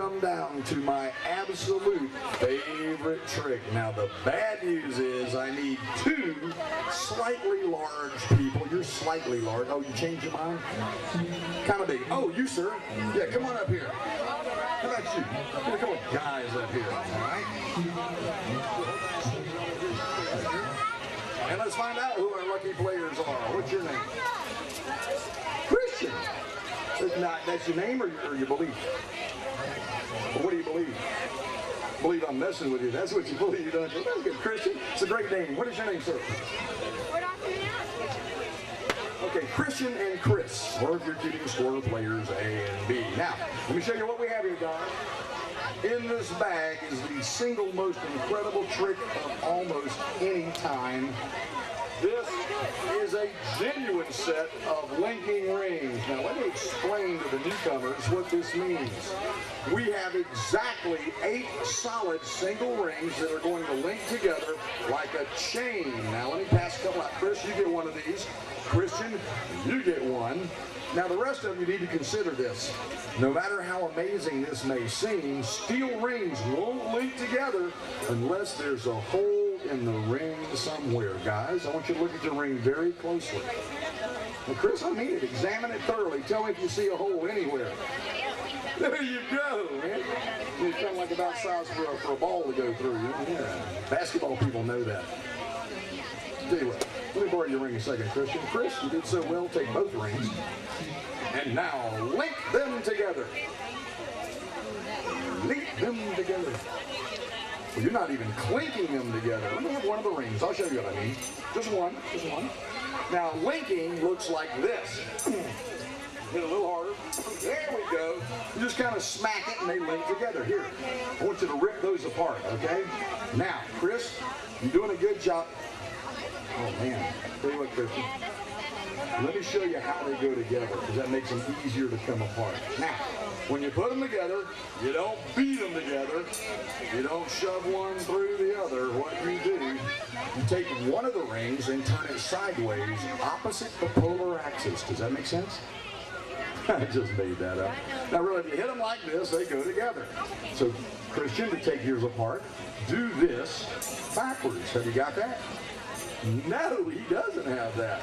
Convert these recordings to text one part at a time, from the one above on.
come down to my absolute favorite trick. Now, the bad news is I need two slightly large people. You're slightly large. Oh, you changed your mind? Kind of big. Oh, you, sir. Yeah, come on up here. How about you? Here, come on, guys up here. All right? And let's find out who our lucky players are. What's your name? Christian. That's your name or your belief? Well, what do you believe? Believe I'm messing with you. That's what you believe, don't you? That's good, Christian. It's a great name. What is your name, sir? Okay, Christian and Chris. Or if you're keeping score of players A and B. Now, let me show you what we have here, guys. In this bag is the single most incredible trick of almost any time. This is a genuine set of linking rings. Now let me explain to the newcomers what this means. We have exactly 8 solid single rings that are going to link together like a chain. Now let me pass a couple out. Chris, you get one of these. Christian, you get one. Now the rest of you need to consider this. No matter how amazing this may seem, steel rings won't link together unless there's a hole in the ring somewhere. Guys, I want you to look at your ring very closely. Now Chris, I mean it. Examine it thoroughly. Tell me if you see a hole anywhere. There you go, man. It's kind of like about size for a ball to go through. Yeah. Basketball people know that. Tell you what, let me borrow your ring a second, Christian. Chris, you did so well. Take both rings. And now, link them together. Link them together. Well, you're not even clinking them together. Let me have one of the rings. I'll show you what I mean. Just one. Just one. Now, linking looks like this. Hit a little harder. There we go. You just kind of smack it and they link together. Here, I want you to rip those apart, okay? Now, Chris, you're doing a good job. Oh, man. Tell you what, Christian. Let me show you how they go together, because that makes them easier to come apart. Now, when you put them together, you don't beat them together. You don't shove one through the other. What you do, you take one of the rings and turn it sideways opposite the polar axis. Does that make sense? I just made that up. Now, really, if you hit them like this, they go together. So, Christian, to take yours apart, do this backwards. Have you got that? No, he doesn't have that.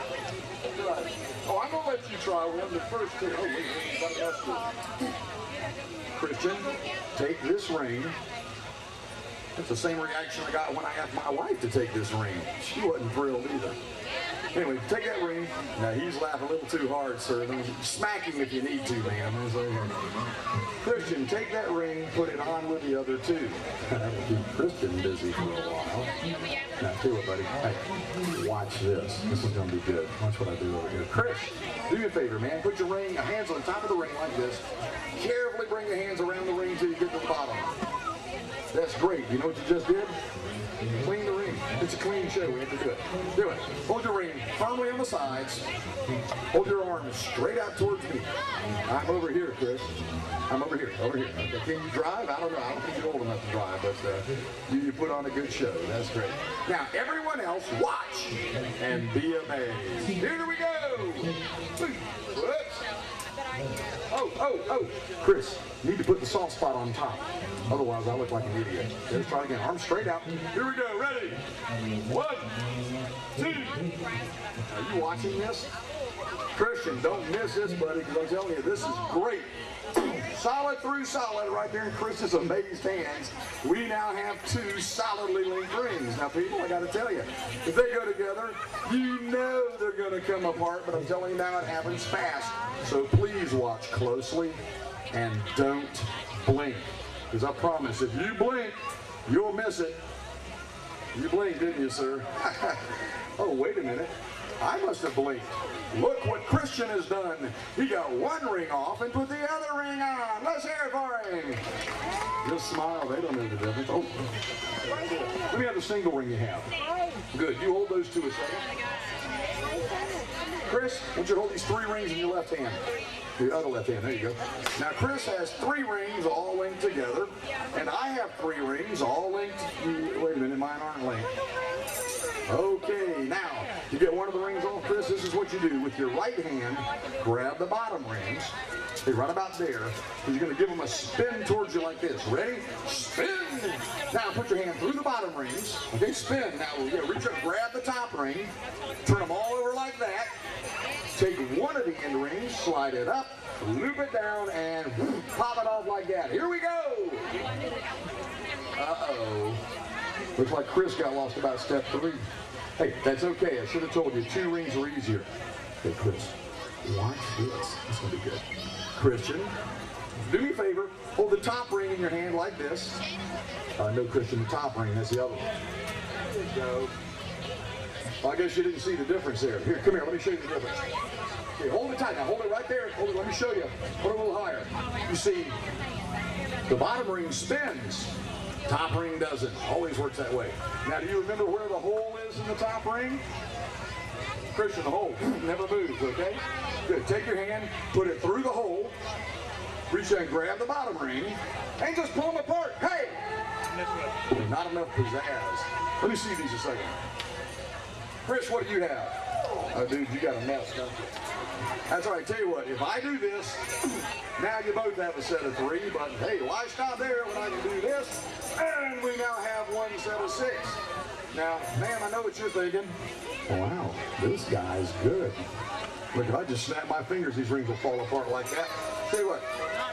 Oh, I'm going to let you try one the first two. Oh, wait, something else to do. Christian, take this ring. That's the same reaction I got when I asked my wife to take this ring. She wasn't thrilled either. Anyway, take that ring. Now, he's laughing a little too hard, sir. Smack him if you need to, man. Christian, take that ring, put it on with the other two. That will keep Christian busy for a while. Now, tell you what, buddy. Hey, watch this. This is going to be good. Watch what I do over here. Chris, do me a favor, man. Put your hands on the top of the ring like this. Carefully bring your hands around the ring until you get to the bottom. That's great. You know what you just did? Clean the ring. It's a clean show. We have to do it. Do it. Hold your ring firmly on the sides. Hold your arms straight out towards me. I'm over here, Chris. I'm over here. Over here. Okay. Can you drive? I don't know. I don't think you're old enough to drive, but you put on a good show. That's great. Now, everyone else, watch and be amazed. Here we go. Whoops. Oh. Chris, you need to put the soft spot on top. Otherwise, I look like an idiot. Let's try again. Arms straight out. Here we go. Ready? 1, 2. Are you watching this? Christian, don't miss this, buddy, because I'm telling you, this is great. Solid through solid right there in Chris's amazed hands. We now have 2 solidly linked rings. Now, people, I got to tell you, if they go together, you know they're going to come apart, but I'm telling you now it happens fast. So please watch closely and don't blink. Because I promise, if you blink, you'll miss it. You blinked, didn't you, sir? Oh, wait a minute. I must have blinked. Look what Christian has done. He got one ring off and put the other ring on. Let's hear it for him. Just smile. They don't know the difference. Oh. Let me have the single ring you have. Good. You hold those two a second. Chris, I want you to hold these 3 rings in your left hand. The other left hand. There you go. Now, Chris has 3 rings all linked together, and I have 3 rings all linked. Wait a minute. Mine aren't linked. Okay. Now, you get one of the rings off, Chris. This is what what you do with your right hand, grab the bottom rings. They run about there. You're going to give them a spin towards you like this. Ready? Spin! Now put your hand through the bottom rings. Okay, spin. Now reach up, grab the top ring, turn them all over like that. Take one of the end rings, slide it up, loop it down, and pop it off like that. Here we go! Uh-oh. Looks like Chris got lost about step 3. Hey, that's okay. I should have told you 2 rings are easier. Hey, Chris, watch this. It's going to be good. Christian, do me a favor. Hold the top ring in your hand like this. No, Christian, the top ring. That's the other one. There you go. Well, I guess you didn't see the difference there. Here, come here. Let me show you the difference. Okay, hold it tight. Now, hold it right there. Hold it. Let me show you. Put it a little higher. You see, the bottom ring spins. Top ring doesn't. Always works that way. Now, do you remember where the hole is in the top ring? Christian, the hole never moves, okay? Good. Take your hand, put it through the hole, reach out and grab the bottom ring, and just pull them apart. Hey! Not enough pizzazz. Let me see these a second. Chris, what do you have? Oh, dude, you got a mess, don't you? That's all right. Tell you what, if I do this, now you both have a set of 3, but hey, why stop there when I can do this? And we now have 1 set of 6. Now, ma'am, I know what you're thinking. Wow, this guy's good. Look, if I just snap my fingers, these rings will fall apart like that. Tell you what,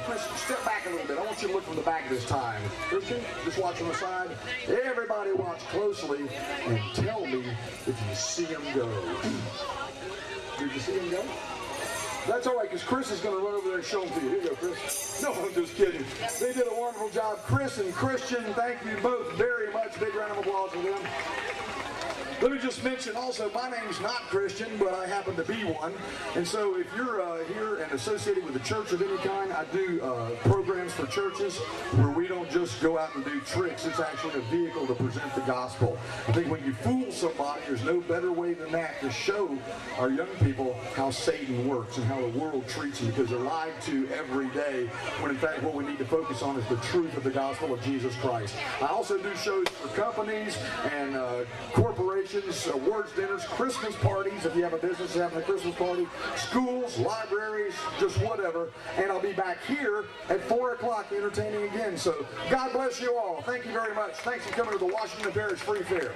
Chris, step back a little bit. I want you to look from the back this time. Christian, just watch from the side. Everybody watch closely and tell me if you see him go. Did you see him go? That's all right, because Chris is going to run over there and show them to you. Here you go, Chris. No, I'm just kidding. They did a wonderful job. Chris and Christian, thank you both very much. Big round of applause for them. Let me just mention also, my name's not Christian, but I happen to be one. And so if you're here and associated with a church of any kind, I do programs for churches where we don't just go out and do tricks. It's actually a vehicle to present the gospel. I think when you fool somebody, there's no better way than that to show our young people how Satan works and how the world treats them, because they're lied to every day, when in fact what we need to focus on is the truth of the gospel of Jesus Christ. I also do shows for companies and corporations, awards dinners, Christmas parties, if you have a business having a Christmas party, schools, libraries, just whatever. And I'll be back here at 4 o'clock entertaining again. So God bless you all. Thank you very much. Thanks for coming to the Washington Parish Free Fair.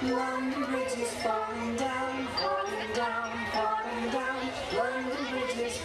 London Bridge is falling down, falling down, falling down. London Bridge is falling down.